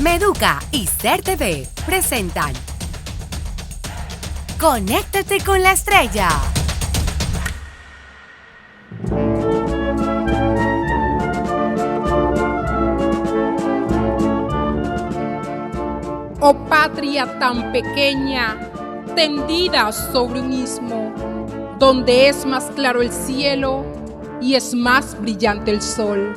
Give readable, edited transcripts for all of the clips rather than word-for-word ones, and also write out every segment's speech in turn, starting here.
Meduca y Ser TV presentan Conéctate con la Estrella. Oh patria tan pequeña, tendida sobre un istmo, donde es más claro el cielo y es más brillante el sol.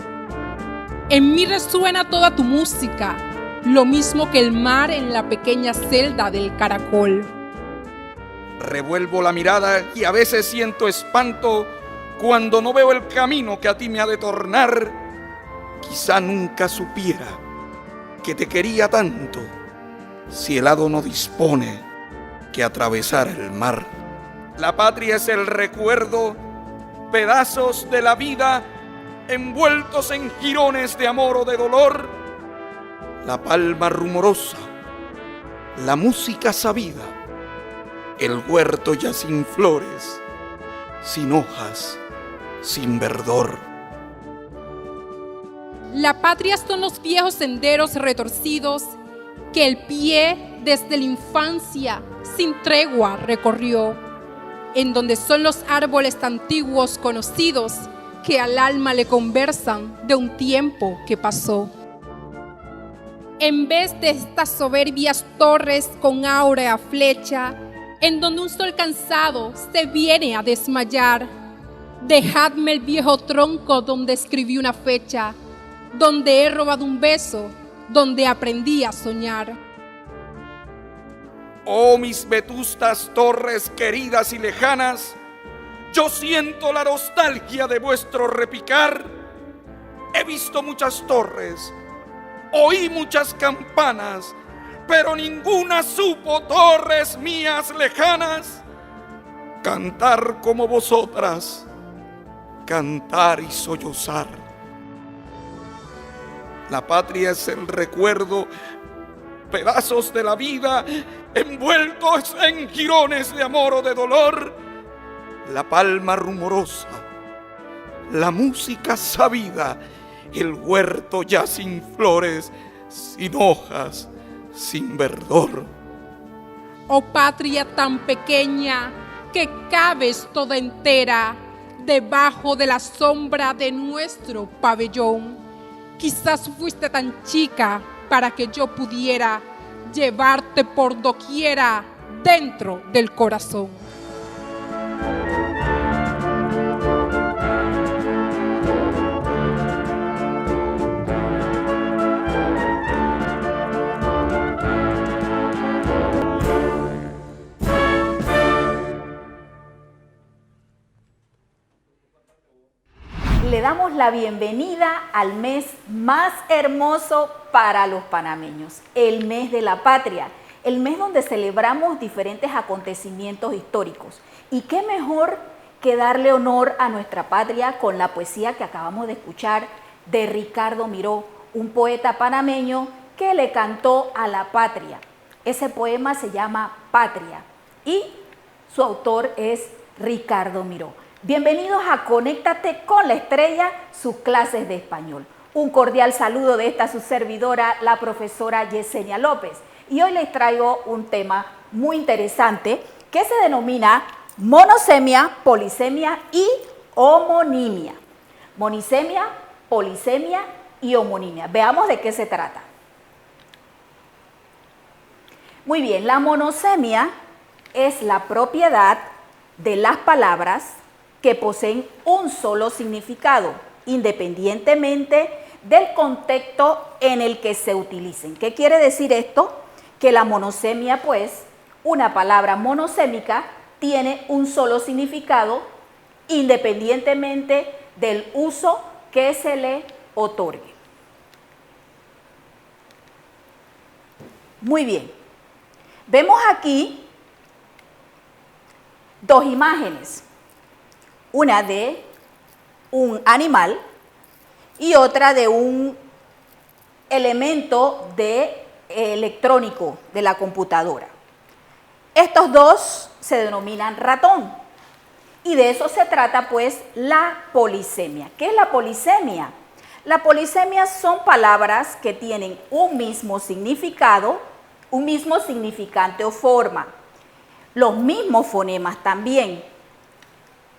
En mí resuena toda tu música, lo mismo que el mar en la pequeña celda del caracol. Revuelvo la mirada y a veces siento espanto cuando no veo el camino que a ti me ha de tornar. Quizá nunca supiera que te quería tanto si el hado no dispone que atravesar el mar. La patria es el recuerdo, pedazos de la vida envueltos en jirones de amor o de dolor. La palma rumorosa, la música sabida, el huerto ya sin flores, sin hojas, sin verdor. La patria son los viejos senderos retorcidos que el pie desde la infancia sin tregua recorrió, en donde son los árboles antiguos conocidos que al alma le conversan de un tiempo que pasó. En vez de estas soberbias torres con áurea flecha, en donde un sol cansado se viene a desmayar, dejadme el viejo tronco donde escribí una fecha, donde he robado un beso, donde aprendí a soñar. Oh, mis vetustas torres queridas y lejanas, yo siento la nostalgia de vuestro repicar. He visto muchas torres, oí muchas campanas, pero ninguna supo, torres mías lejanas, cantar como vosotras, cantar y sollozar. La patria es el recuerdo, pedazos de la vida envueltos en jirones de amor o de dolor. La palma rumorosa, la música sabida, el huerto ya sin flores, sin hojas, sin verdor. Oh patria tan pequeña que cabes toda entera debajo de la sombra de nuestro pabellón. Quizás fuiste tan chica para que yo pudiera llevarte por doquiera dentro del corazón. Le damos la bienvenida al mes más hermoso para los panameños, el mes de la patria, el mes donde celebramos diferentes acontecimientos históricos. Y qué mejor que darle honor a nuestra patria con la poesía que acabamos de escuchar de Ricardo Miró, un poeta panameño que le cantó a la patria. Ese poema se llama Patria y su autor es Ricardo Miró. Bienvenidos a Conéctate con la Estrella, sus clases de español. Un cordial saludo de esta su servidora, la profesora Yesenia López. Y hoy les traigo un tema muy interesante que se denomina monosemia, polisemia y homonimia. Monisemia, polisemia y homonimia. Veamos de qué se trata. Muy bien, la monosemia es la propiedad de las palabras que poseen un solo significado, independientemente del contexto en el que se utilicen. ¿Qué quiere decir esto? Que la monosemia, pues, una palabra monosémica tiene un solo significado, independientemente del uso que se le otorgue. Muy bien. Vemos aquí dos imágenes. Una de un animal y otra de un elemento electrónico de la computadora. Estos dos se denominan ratón y de eso se trata pues la polisemia. ¿Qué es la polisemia? La polisemia son palabras que tienen un mismo significado, un mismo significante o forma, los mismos fonemas también,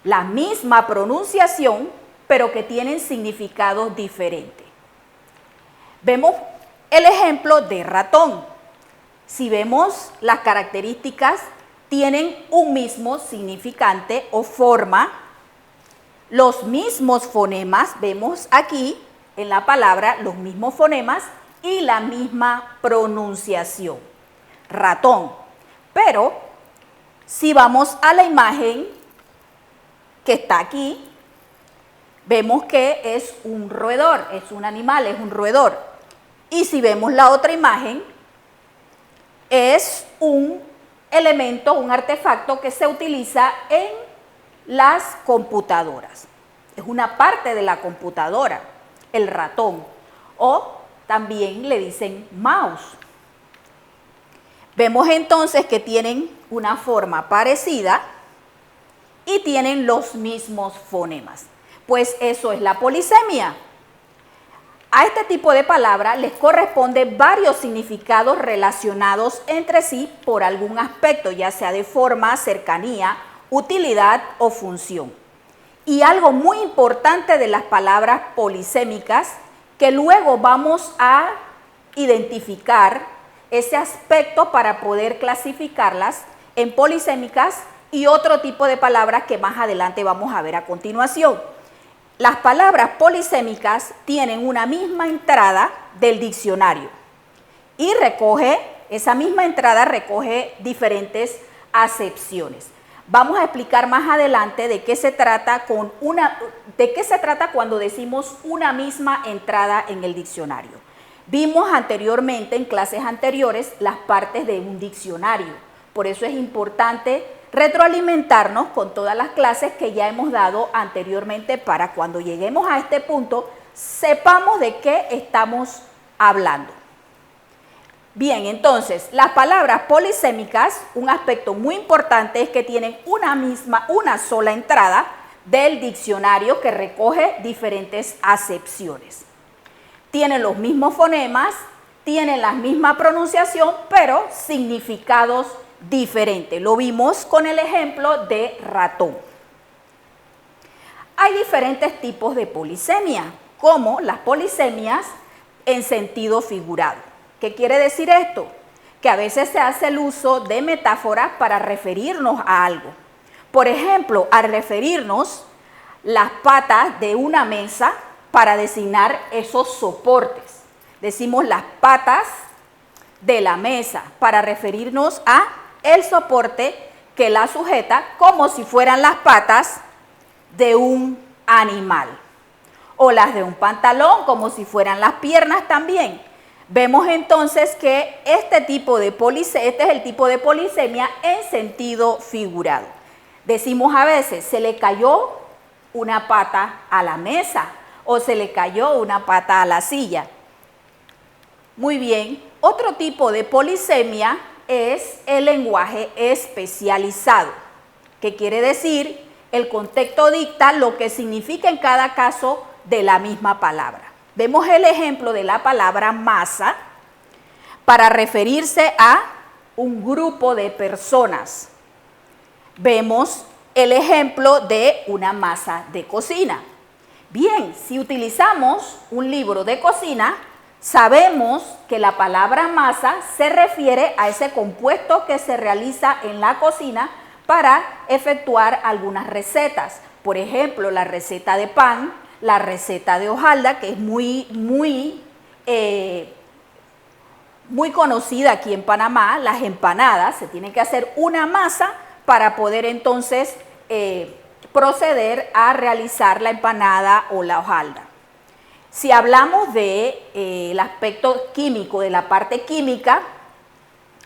la misma pronunciación, pero que tienen significados diferentes. Vemos el ejemplo de ratón. Si vemos las características, tienen un mismo significante o forma, los mismos fonemas, vemos aquí en la palabra los mismos fonemas y la misma pronunciación, ratón. Pero si vamos a la imagen que está aquí, vemos que es un roedor, es un animal, es un roedor. Y si vemos la otra imagen, es un elemento, un artefacto que se utiliza en las computadoras. Es una parte de la computadora, el ratón, o también le dicen mouse. Vemos entonces que tienen una forma parecida y tienen los mismos fonemas. Pues eso es la polisemia. A este tipo de palabra les corresponde varios significados relacionados entre sí por algún aspecto, ya sea de forma, cercanía, utilidad o función. Y algo muy importante de las palabras polisémicas, que luego vamos a identificar ese aspecto para poder clasificarlas en polisémicas y otro tipo de palabras que más adelante vamos a ver a continuación. Las palabras polisémicas tienen una misma entrada del diccionario y esa misma entrada recoge diferentes acepciones. Vamos a explicar más adelante de qué se trata cuando decimos una misma entrada en el diccionario. Vimos anteriormente, en clases anteriores, las partes de un diccionario. Por eso es importante retroalimentarnos con todas las clases que ya hemos dado anteriormente para cuando lleguemos a este punto sepamos de qué estamos hablando. Bien, entonces, las palabras polisémicas, un aspecto muy importante es que tienen una sola entrada del diccionario que recoge diferentes acepciones. Tienen los mismos fonemas, tienen la misma pronunciación, pero significados diferentes. Lo vimos con el ejemplo de ratón. Hay diferentes tipos de polisemia, como las polisemias en sentido figurado. ¿Qué quiere decir esto? Que a veces se hace el uso de metáforas para referirnos a algo. Por ejemplo, al referirnos las patas de una mesa para designar esos soportes. Decimos las patas de la mesa para referirnos a el soporte que la sujeta como si fueran las patas de un animal. O las de un pantalón como si fueran las piernas también. Vemos entonces que este es el tipo de polisemia en sentido figurado. Decimos a veces, se le cayó una pata a la mesa o se le cayó una pata a la silla. Muy bien, otro tipo de polisemia es el lenguaje especializado, que quiere decir el contexto dicta lo que significa en cada caso de la misma palabra. Vemos el ejemplo de la palabra masa para referirse a un grupo de personas. Vemos el ejemplo de una masa de cocina. Bien, si utilizamos un libro de cocina, sabemos que la palabra masa se refiere a ese compuesto que se realiza en la cocina para efectuar algunas recetas. Por ejemplo, la receta de pan, la receta de hojalda, que es muy conocida aquí en Panamá, las empanadas. Se tiene que hacer una masa para poder entonces proceder a realizar la empanada o la hojalda. Si hablamos del aspecto químico, de la parte química,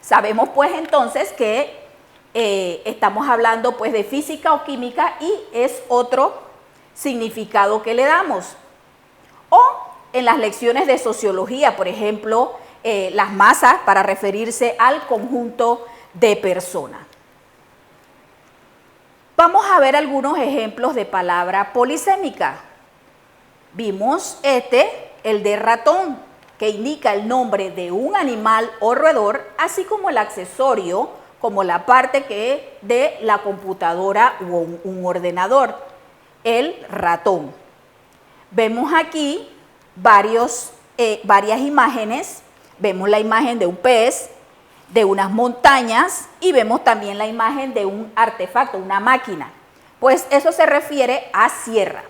sabemos pues entonces que estamos hablando pues de física o química y es otro significado que le damos. O en las lecciones de sociología, por ejemplo, las masas para referirse al conjunto de personas. Vamos a ver algunos ejemplos de palabra polisémica. Vimos el de ratón, que indica el nombre de un animal o roedor, así como el accesorio, como la parte que de la computadora o un ordenador, el ratón. Vemos aquí varias imágenes. Vemos la imagen de un pez, de unas montañas y vemos también la imagen de un artefacto, una máquina. Pues eso se refiere a sierra.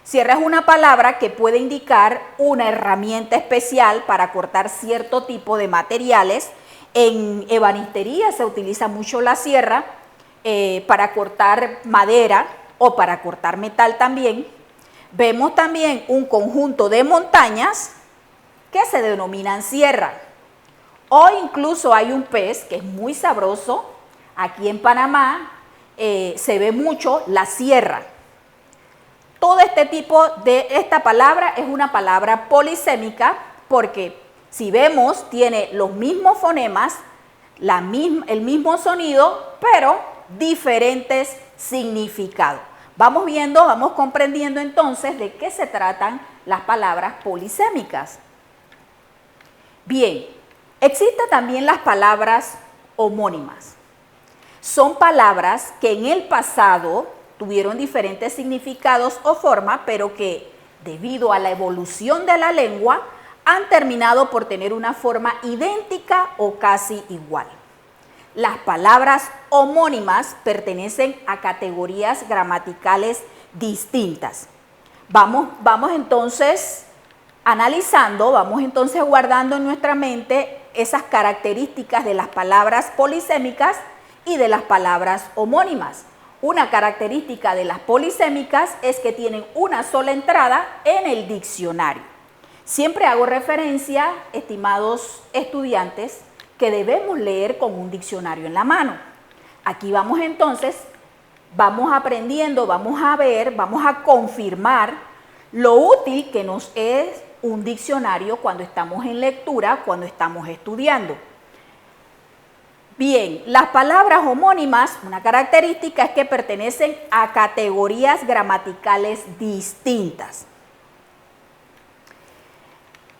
Sierra es una palabra que puede indicar una herramienta especial para cortar cierto tipo de materiales. En ebanistería se utiliza mucho la sierra para cortar madera o para cortar metal también. Vemos también un conjunto de montañas que se denominan sierra. O incluso hay un pez que es muy sabroso. Aquí en Panamá se ve mucho la sierra. Todo este tipo de esta palabra es una palabra polisémica porque si vemos tiene los mismos fonemas, el mismo sonido, pero diferentes significados. Vamos viendo, vamos comprendiendo entonces de qué se tratan las palabras polisémicas. Bien, existen también las palabras homónimas. Son palabras que en el pasado tuvieron diferentes significados o formas, pero que debido a la evolución de la lengua han terminado por tener una forma idéntica o casi igual. Las palabras homónimas pertenecen a categorías gramaticales distintas. Vamos entonces analizando, vamos entonces guardando en nuestra mente esas características de las palabras polisémicas y de las palabras homónimas. Una característica de las polisémicas es que tienen una sola entrada en el diccionario. Siempre hago referencia, estimados estudiantes, que debemos leer con un diccionario en la mano. Aquí vamos entonces, vamos aprendiendo, vamos a ver, vamos a confirmar lo útil que nos es un diccionario cuando estamos en lectura, cuando estamos estudiando. Bien, las palabras homónimas, una característica es que pertenecen a categorías gramaticales distintas.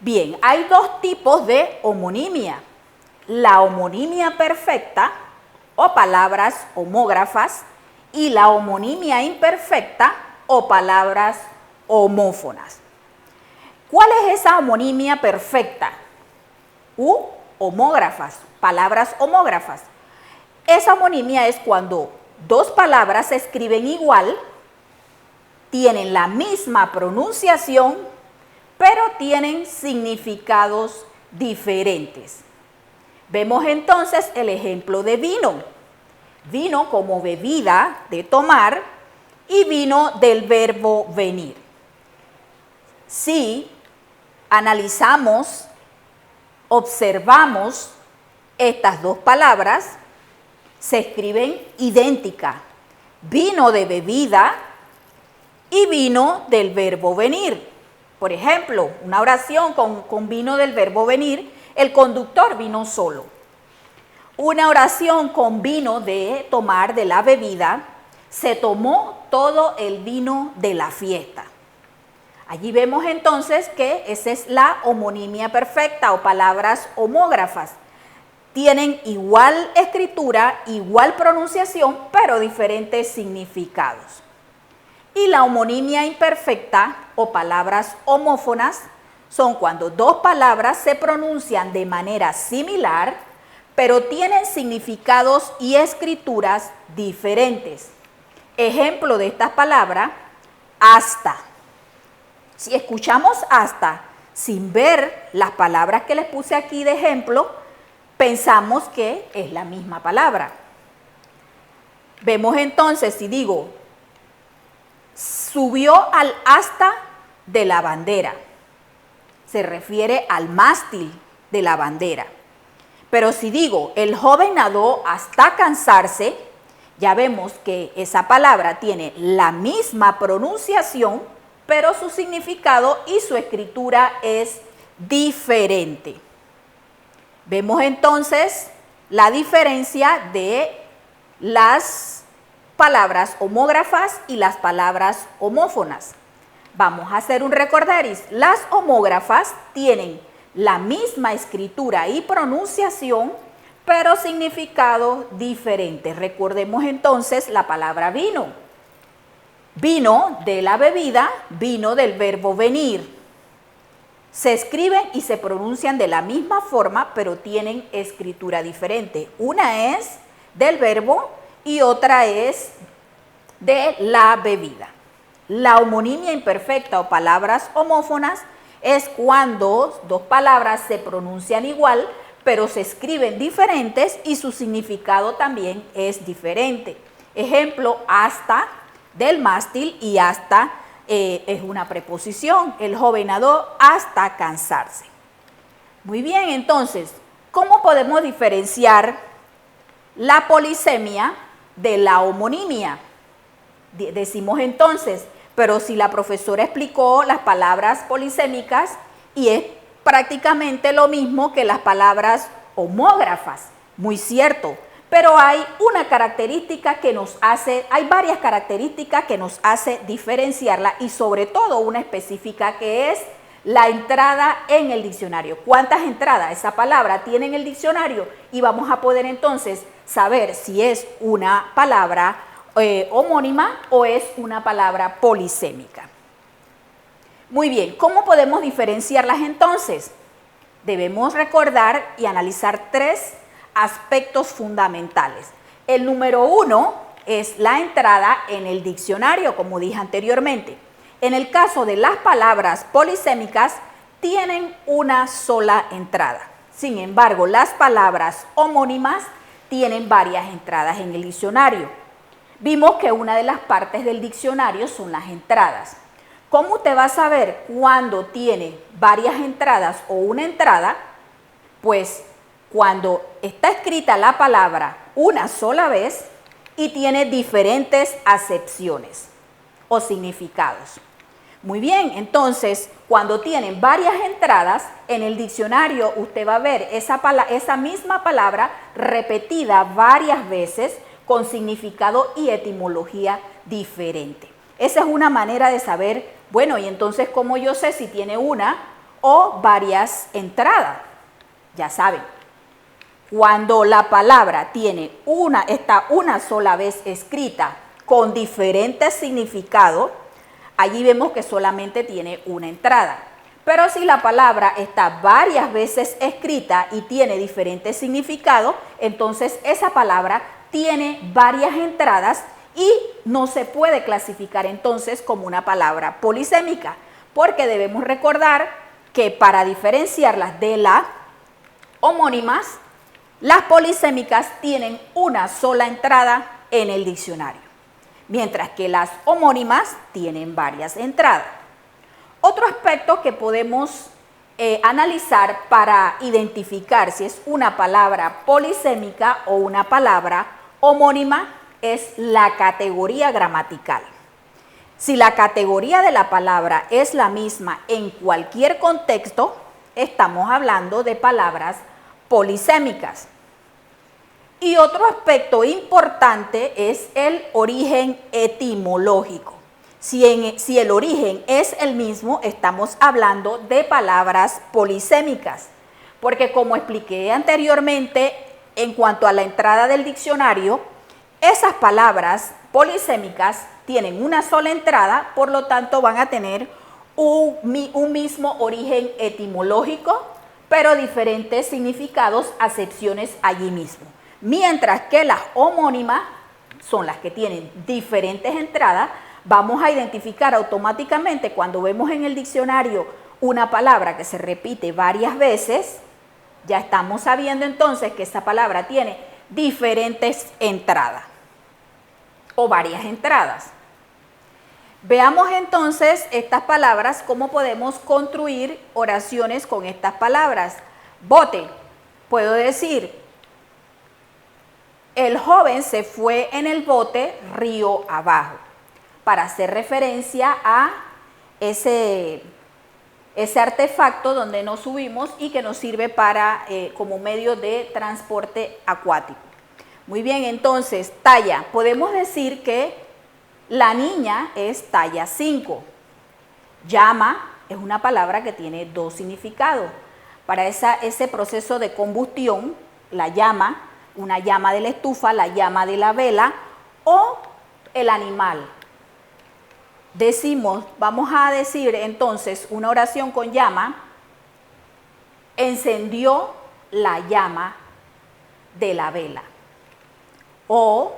Bien, hay dos tipos de homonimia. La homonimia perfecta o palabras homógrafas y la homonimia imperfecta o palabras homófonas. ¿Cuál es esa homonimia perfecta? Homógrafas, palabras homógrafas. Esa homonimia es cuando dos palabras se escriben igual, tienen la misma pronunciación, pero tienen significados diferentes. Vemos entonces el ejemplo de vino. Vino como bebida de tomar y vino del verbo venir. Si analizamos, observamos estas dos palabras, se escriben idénticas. Vino de bebida y vino del verbo venir. Por ejemplo, una oración con vino del verbo venir, el conductor vino solo. Una oración con vino de tomar de la bebida, se tomó todo el vino de la fiesta. Allí vemos entonces que esa es la homonimia perfecta o palabras homógrafas. Tienen igual escritura, igual pronunciación, pero diferentes significados. Y la homonimia imperfecta o palabras homófonas son cuando dos palabras se pronuncian de manera similar, pero tienen significados y escrituras diferentes. Ejemplo de estas palabras, hasta. Si escuchamos hasta sin ver las palabras que les puse aquí de ejemplo, pensamos que es la misma palabra. Vemos entonces, si digo, subió al asta de la bandera, se refiere al mástil de la bandera. Pero si digo, el joven nadó hasta cansarse, ya vemos que esa palabra tiene la misma pronunciación, pero su significado y su escritura es diferente. Vemos entonces la diferencia de las palabras homógrafas y las palabras homófonas. Vamos a hacer un recorderis. Las homógrafas tienen la misma escritura y pronunciación, pero significado diferente. Recordemos entonces la palabra vino. Vino de la bebida, vino del verbo venir. Se escriben y se pronuncian de la misma forma, pero tienen escritura diferente. Una es del verbo y otra es de la bebida. La homonimia imperfecta o palabras homófonas es cuando dos palabras se pronuncian igual, pero se escriben diferentes y su significado también es diferente. Ejemplo, hasta del mástil, y hasta es una preposición. El joven nadó hasta cansarse. Muy bien, entonces, ¿cómo podemos diferenciar la polisemia de la homonimia? Decimos entonces, pero si la profesora explicó las palabras polisémicas y es prácticamente lo mismo que las palabras homógrafas, muy cierto, pero hay una característica que nos hace, hay varias características que nos hace diferenciarla y sobre todo una específica que es la entrada en el diccionario. ¿Cuántas entradas esa palabra tiene en el diccionario? Y vamos a poder entonces saber si es una palabra homónima o es una palabra polisémica. Muy bien, ¿cómo podemos diferenciarlas entonces? Debemos recordar y analizar tres aspectos fundamentales. El número uno es la entrada en el diccionario, como dije anteriormente. En el caso de las palabras polisémicas, tienen una sola entrada. Sin embargo, las palabras homónimas tienen varias entradas en el diccionario. Vimos que una de las partes del diccionario son las entradas. ¿Cómo usted va a saber cuándo tiene varias entradas o una entrada? Pues cuando está escrita la palabra una sola vez y tiene diferentes acepciones o significados. Muy bien, entonces, cuando tienen varias entradas, en el diccionario usted va a ver esa misma palabra repetida varias veces con significado y etimología diferente. Esa es una manera de saber, bueno, y entonces, ¿cómo yo sé si tiene una o varias entradas? Ya saben, cuando la palabra está una sola vez escrita con diferentes significados, allí vemos que solamente tiene una entrada. Pero si la palabra está varias veces escrita y tiene diferentes significados, entonces esa palabra tiene varias entradas y no se puede clasificar entonces como una palabra polisémica, porque debemos recordar que para diferenciarlas de las homónimas, las polisémicas tienen una sola entrada en el diccionario, mientras que las homónimas tienen varias entradas. Otro aspecto que podemos analizar para identificar si es una palabra polisémica o una palabra homónima es la categoría gramatical. Si la categoría de la palabra es la misma en cualquier contexto, estamos hablando de palabras polisémicas. Y otro aspecto importante es el origen etimológico. Si el origen es el mismo, estamos hablando de palabras polisémicas, porque como expliqué anteriormente, en cuanto a la entrada del diccionario, esas palabras polisémicas tienen una sola entrada, por lo tanto van a tener un mismo origen etimológico, pero diferentes significados, acepciones allí mismo. Mientras que las homónimas son las que tienen diferentes entradas. Vamos a identificar automáticamente cuando vemos en el diccionario una palabra que se repite varias veces, ya estamos sabiendo entonces que esa palabra tiene diferentes entradas o varias entradas. Veamos entonces estas palabras, cómo podemos construir oraciones con estas palabras. Bote, puedo decir, el joven se fue en el bote río abajo, para hacer referencia a ese artefacto donde nos subimos y que nos sirve para como medio de transporte acuático. Muy bien, entonces, talla. Podemos decir que la niña es talla 5. Llama es una palabra que tiene dos significados. Para ese proceso de combustión, la llama, una llama de la estufa, la llama de la vela o el animal. Vamos a decir entonces una oración con llama: encendió la llama de la vela. O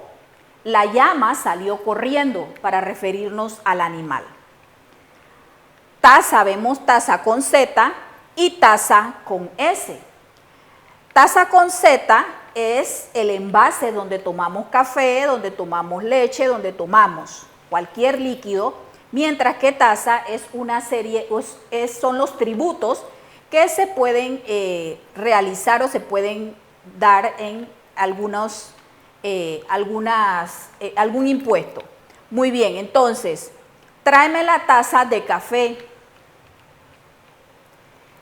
la llama salió corriendo, para referirnos al animal. Taza, vemos taza con Z y taza con S. Taza con Z es el envase donde tomamos café, donde tomamos leche, donde tomamos cualquier líquido, mientras que taza es una serie, son los tributos que se pueden realizar o se pueden dar en algún impuesto. Muy bien, entonces, tráeme la taza de café.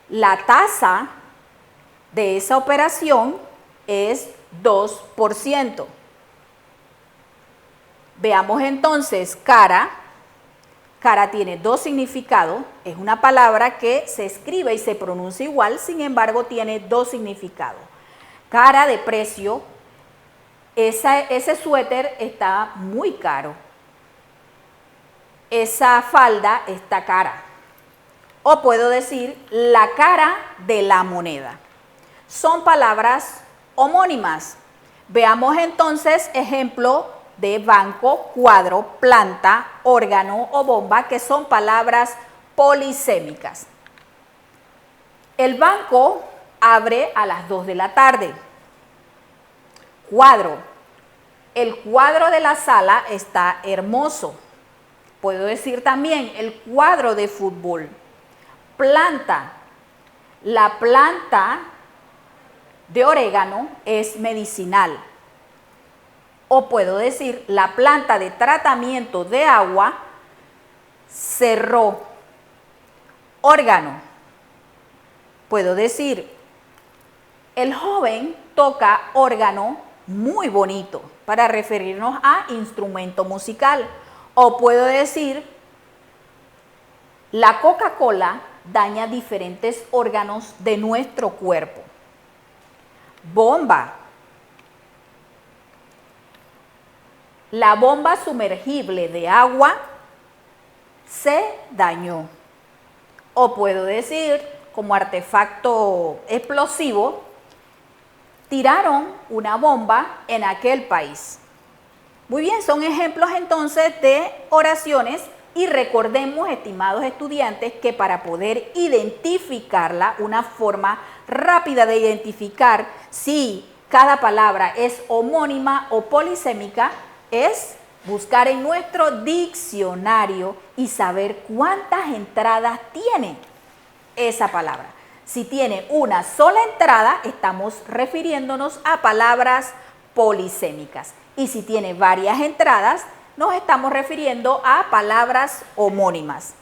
La tasa de esa operación es 2%. Veamos entonces cara. Cara tiene dos significados, es una palabra que se escribe y se pronuncia igual, sin embargo tiene dos significados. Cara de precio, ese suéter está muy caro, esa falda está cara. O puedo decir la cara de la moneda. Son palabras homónimas. Veamos entonces ejemplo de banco, cuadro, planta, órgano o bomba, que son palabras polisémicas. El banco abre a las 2 de la tarde. Cuadro. El cuadro de la sala está hermoso. Puedo decir también el cuadro de fútbol. Planta. La planta de orégano es medicinal. O puedo decir la planta de tratamiento de agua cerró. Órgano. Puedo decir el joven toca órgano muy bonito, para referirnos a instrumento musical. O puedo decir la Coca-Cola daña diferentes órganos de nuestro cuerpo. Bomba. La bomba sumergible de agua se dañó. O puedo decir, como artefacto explosivo, tiraron una bomba en aquel país. Muy bien, son ejemplos entonces de oraciones, y recordemos, estimados estudiantes, que para poder identificarla, una forma rápida de identificar si cada palabra es homónima o polisémica, es buscar en nuestro diccionario y saber cuántas entradas tiene esa palabra. Si tiene una sola entrada, estamos refiriéndonos a palabras polisémicas. Y si tiene varias entradas, nos estamos refiriendo a palabras homónimas.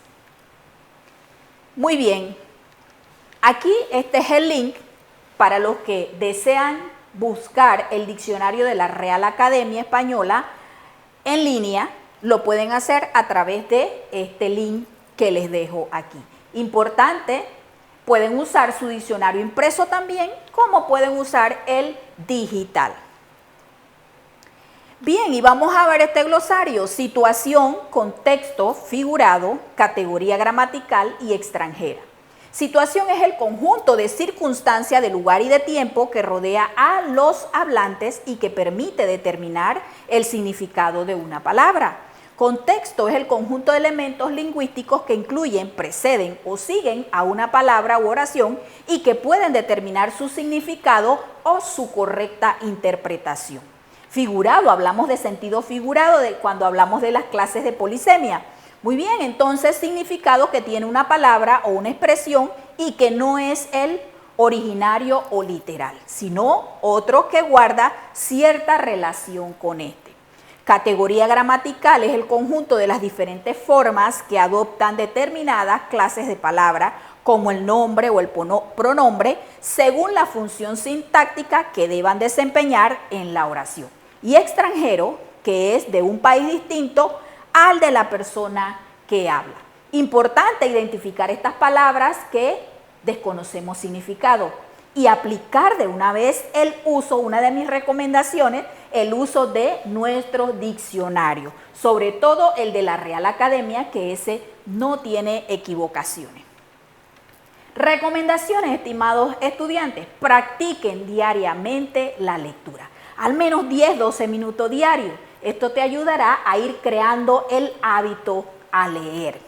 Muy bien. Aquí este es el link para los que desean buscar el diccionario de la Real Academia Española en línea. Lo pueden hacer a través de este link que les dejo aquí. Importante, pueden usar su diccionario impreso también, como pueden usar el digital. Bien, y vamos a ver este glosario: situación, contexto, figurado, categoría gramatical y extranjera. Situación es el conjunto de circunstancias de lugar y de tiempo que rodea a los hablantes y que permite determinar el significado de una palabra. Contexto es el conjunto de elementos lingüísticos que incluyen, preceden o siguen a una palabra u oración y que pueden determinar su significado o su correcta interpretación. Figurado, hablamos de sentido figurado cuando hablamos de las clases de polisemia. Muy bien, entonces significado que tiene una palabra o una expresión y que no es el originario o literal, sino otro que guarda cierta relación con este. Categoría gramatical es el conjunto de las diferentes formas que adoptan determinadas clases de palabra, como el nombre o el pronombre, según la función sintáctica que deban desempeñar en la oración. Y extranjero, que es de un país distinto al de la persona que habla. Importante identificar estas palabras que desconocemos significado y aplicar de una vez el uso, una de mis recomendaciones, el uso de nuestro diccionario, sobre todo el de la Real Academia, que ese no tiene equivocaciones. Recomendaciones, estimados estudiantes, practiquen diariamente la lectura, al menos 10-12 minutos diarios. Esto te ayudará a ir creando el hábito a leer.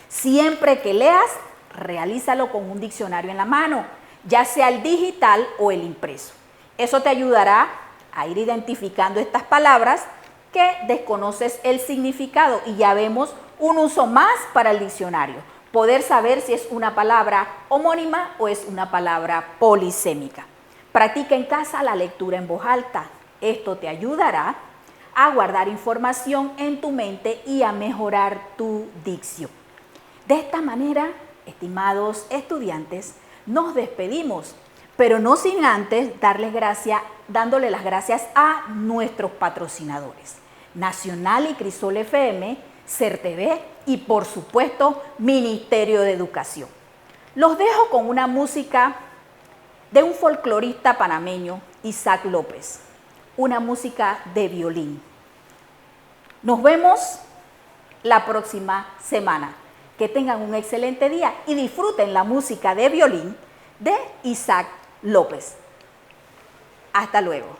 Siempre que leas, realízalo con un diccionario en la mano, ya sea el digital o el impreso. Eso te ayudará a ir identificando estas palabras que desconoces el significado y ya vemos un uso más para el diccionario. Poder saber si es una palabra homónima o es una palabra polisémica. Practica en casa la lectura en voz alta. Esto te ayudará a guardar información en tu mente y a mejorar tu dicción. De esta manera, estimados estudiantes, nos despedimos, pero no sin antes dándole las gracias a nuestros patrocinadores, Nacional y Crisol FM, CERTV y por supuesto Ministerio de Educación. Los dejo con una música de un folclorista panameño, Isaac López, una música de violín. Nos vemos la próxima semana. Que tengan un excelente día y disfruten la música de violín de Isaac López. Hasta luego.